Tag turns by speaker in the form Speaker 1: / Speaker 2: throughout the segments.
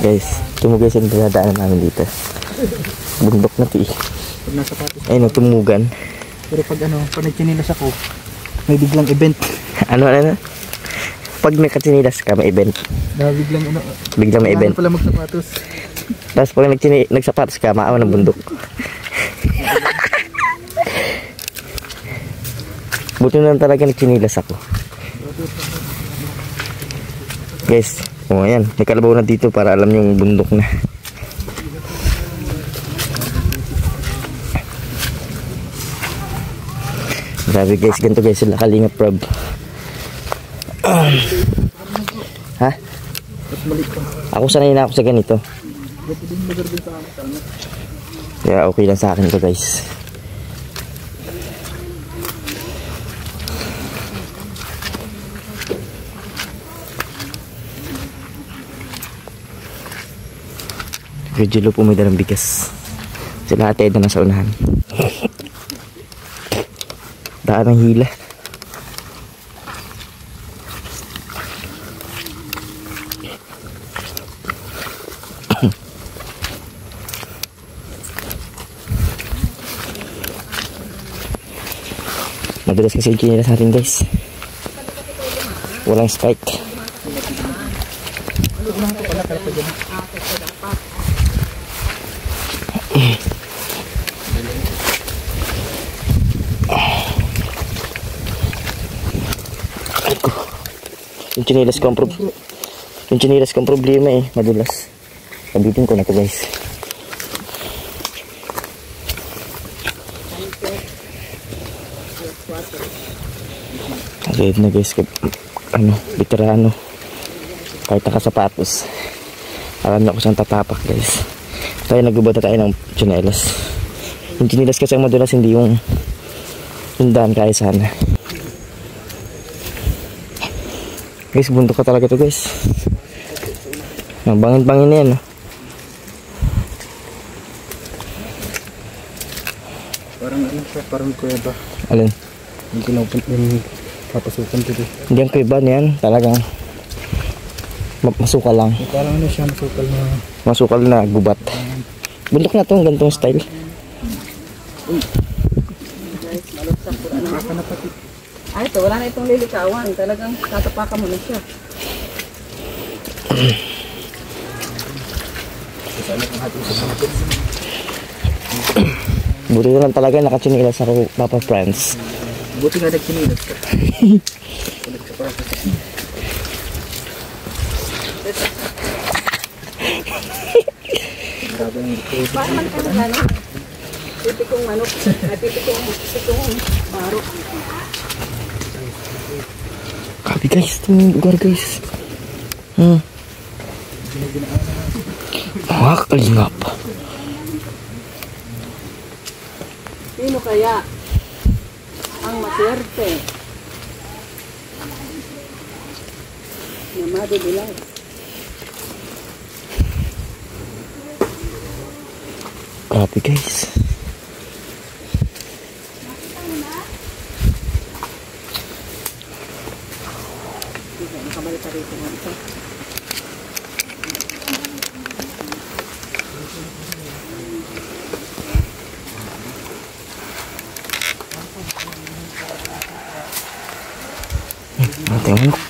Speaker 1: Guys, ito mo guys yung dinadaanan namin dito. Bundok na ito eh.
Speaker 2: Pag nasa patos.
Speaker 1: Ayun, tumugan.
Speaker 2: Pero pag pag nagchinilas ako, may biglang event.
Speaker 1: Ano? Pag nagkatsinilas ka, may event. Biglang may event.
Speaker 2: Pala magsapatos.
Speaker 1: Tapos pag nagsapatos ka, maawa ng bundok. Buti na lang talaga nagtsinilas ako. Guys, ayan, may kalabaw na dito para alam yung bundok na. Grabe guys, ganito guys sila Kalingap Rob. Ha? Ako sanay na ako sa ganito. Kaya okay lang sa akin to guys. Medyo lupo may dalang bigas. Sila ate na nasa unahan. Daan ng hila. Madulas kasi yung kinila sa atin guys. Walang spike. Yung chinilas ko ang problema eh, madulas. Sabitin ko na to guys. Okay na guys, veterano. Kahit nakasapatos. Alam na ko siyang tatapak guys. Tayo nagbubata tayo ng chinilas. Yung chinilas kasi ang madulas, hindi yung daan kaya sana. Guys, bundok ka talaga to guys. Bangin-bangin na yan.
Speaker 2: Parang siya, parang kuweba.
Speaker 1: Alin?
Speaker 2: Yung papasukan dito.
Speaker 1: Hindi ang kuweba niyan, talagang masukal lang.
Speaker 2: Parang siya,
Speaker 1: masukal na gubat. Bundok na to, gantong style.
Speaker 3: Ay, ito, wala na itong lilikawan. Talagang tatapakan mo na siya.
Speaker 1: Buti na lang talaga nakatsinilas ako, Papa Friends.
Speaker 2: Buti nga nagtsinilas ka.
Speaker 3: Parang man ka na gano'n. Tipikong manok. Tipikong barok.
Speaker 1: Grabe guys, ito yung lugar guys. Mga Kalingap.
Speaker 3: Sino kaya ang maswerte na madudulas?
Speaker 1: Grabe guys.
Speaker 3: Nakabalik ka rito nga ito.
Speaker 1: Natin manok.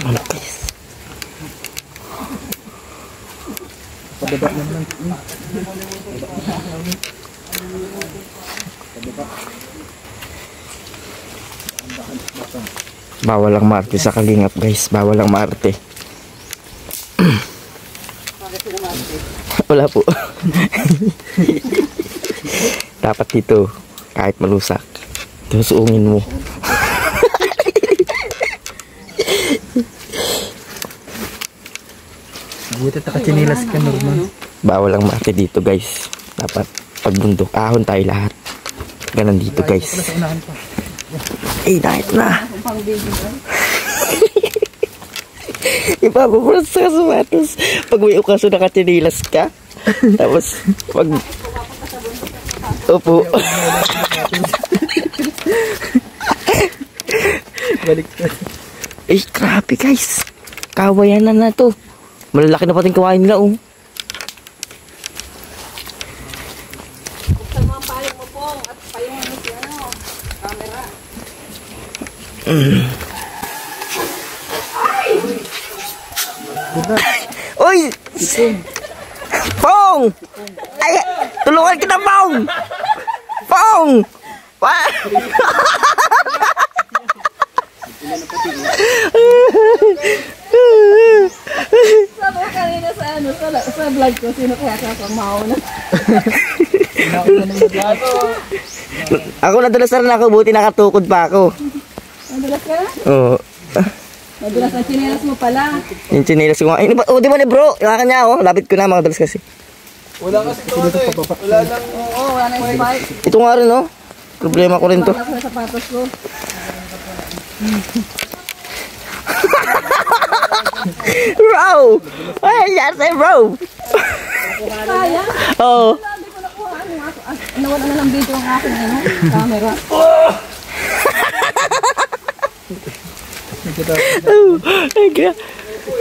Speaker 1: Manok guys.
Speaker 2: Pababa naman.
Speaker 1: Bawal lang maarte sa Kalingap guys. Bawal lang maarte. Wala po. Dapat dito kahit malusak, susuungin mo.
Speaker 2: Buti nakatsinilas ka, normal.
Speaker 1: Bawal lang maarte dito guys. Dapat pagbundok, ahon tayo lahat. Ganon dito guys. Eh, dahit na. Ipapapulas sa sapatos. Pag may ukaso nakatsinilas ka. Tapos, pag... Opo.
Speaker 2: Balik ka.
Speaker 1: Eh, grabe guys. Kawayanan na to. Malalaki na pating kawain nila, oh.
Speaker 3: Buksan mo ang payong mo po. At payong mo si ano. Camera.
Speaker 1: Uy! Pong! Ay! Tulungan kita, Pong! Pong!
Speaker 3: Sabi ko kanina sa ano, sa vlog ko, sino kaya kakamaw na.
Speaker 1: Ako nadulas na rin ako, buti nakatukod pa ako.
Speaker 3: Nadulas ka na?
Speaker 1: Oo.
Speaker 3: Nadulas na chinelas mo pala.
Speaker 1: Yung chinilas ko nga. Ay, oh, di ba ni bro? Yung akin niya, oh. Lapit ko na, mga dalas kasi.
Speaker 2: Wala kasi ito ano eh. Wala lang.
Speaker 3: Oo, wala na yung spike.
Speaker 1: Ito nga rin, oh. Problema ko rin to.
Speaker 3: Wala ko sa sapatos ko.
Speaker 1: Bro! Ay, yes, bro!
Speaker 3: Kaya?
Speaker 1: Oo.
Speaker 3: Sabi ko nakuha ano ako. Nawala na ng video ang aking ano, camera.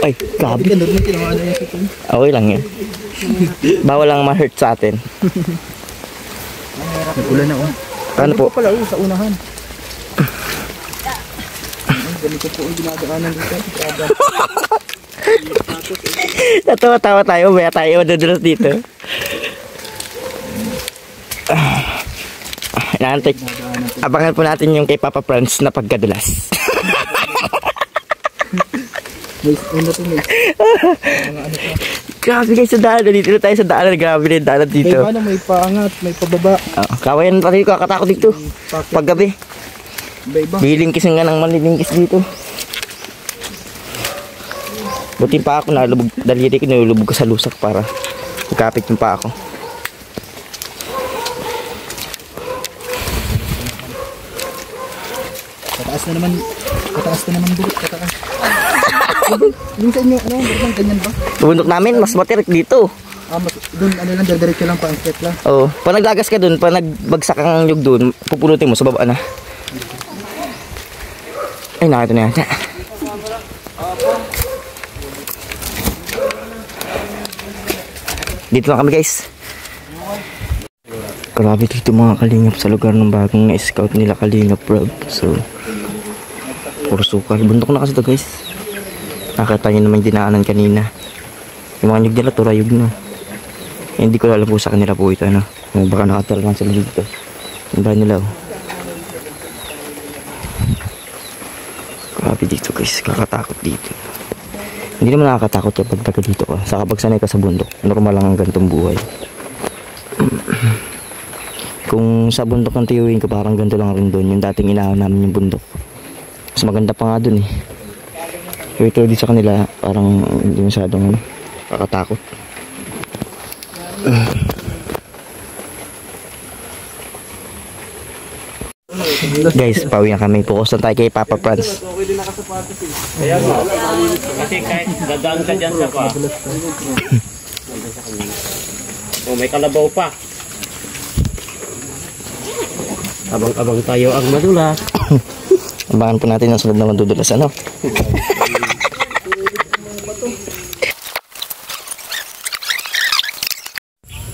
Speaker 1: Ay, gabi. Okay lang yan. Bawal lang ma-hurt sa atin.
Speaker 2: Ulan na oh.
Speaker 1: Ano po?
Speaker 2: Pala oh, sa unahan. Ganito po ang dinadaanan dito.
Speaker 1: Natawa-tawa tayo, maya tayo madudulas dito. Naantay. Abangan po natin yung kay Papa Franz na pagkadulas.
Speaker 2: Ano to may?
Speaker 1: Grabe guys sa daanan. Dito na tayo sa daanan. Grabe na yung daanan dito.
Speaker 2: May paano, may paangat, may pababa.
Speaker 1: Kawayan pati ko, kakatakot dito. Paggabi.
Speaker 2: Iba-iba.
Speaker 1: Bilingkis nga ng malilingkis dito. Buti pa ako nalubog. Daliri ko nalulubog ko sa lusak para ikapit yung pa ako.
Speaker 2: Pataas na naman bulit, pataas. Yung sa inyo, ano, ganyan ba?
Speaker 1: Bundok namin, mas matirik dito.
Speaker 2: Doon, ano lang, diretso lang, pang-step lang.
Speaker 1: Oo. Pag naglagas ka dun, pag nagbagsak ang yug dun, pupulutin mo sa baba na. Ay, nakita na yata. Dito na kami guys. Grabe dito mga kalingap sa lugar ng bagong na-scout nila Kalingap bro. So, puro sukal. Bundok na kasi ito guys. Nakita nyo naman yung dinaanan kanina. Yung mga nyug nila, turayog na. Hindi ko alam po sa kanila po ito. Ano? Baka nakatala lang sila dito. Yung ba nila oh. Grabe dito guys. Kakatakot dito. Hindi naman nakakatakot yung pagtaga dito ka. Saka pag sanay ka sa bundok, normal lang ang ganitong buhay. Kung sa bundok ng tiyuhin ko, parang ganito lang rin doon. Yung dating inahaw namin yung bundok. Mas maganda pa nga doon eh. Pero ito dito sa kanila, parang hindi masyadong kakatakot. Guys, pauwi na kami. Focus na tayo kay Papa Franz.
Speaker 4: Kaya nga. Kasi kahit dadaan ka dyan sa pa. Oh, may kalabaw pa. Abang-abang tayo ang madulas.
Speaker 1: Abangan po natin ang sunod na madudulas. Ano?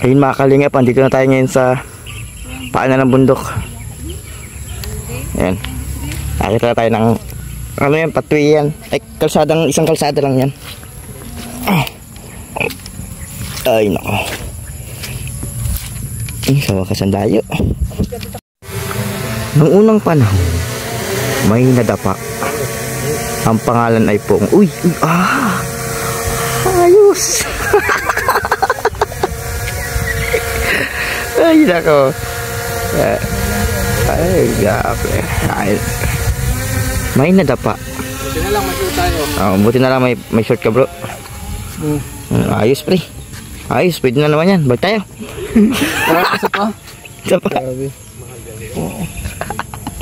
Speaker 1: Ayun mga kalingap, andito na tayo ngayon sa paanan ng bundok. Ayan. Nakita na tayo ng ano yan, patwi yan. Ay, kalsadang, isang kalsada lang yan. Ay, nako. Ay, sa wakas ang dayo. Noong unang panahon, may nadapa. Ang pangalan ay Pong. Uy, ayos. Ay, nako. Ay, gabi. Ay, may nadapa.
Speaker 2: Buti na lang, mag-shoot tayo.
Speaker 1: Buti na lang may short ka bro. Ayos pre. Ayos, pwede na naman yan. Bag tayo.
Speaker 2: Isa pa.
Speaker 1: Isa pa.
Speaker 2: Grabe.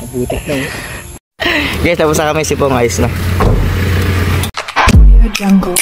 Speaker 2: Mabutik na eh.
Speaker 1: Guys, tapos na kami si Pong. Ayos na.
Speaker 3: Jungle.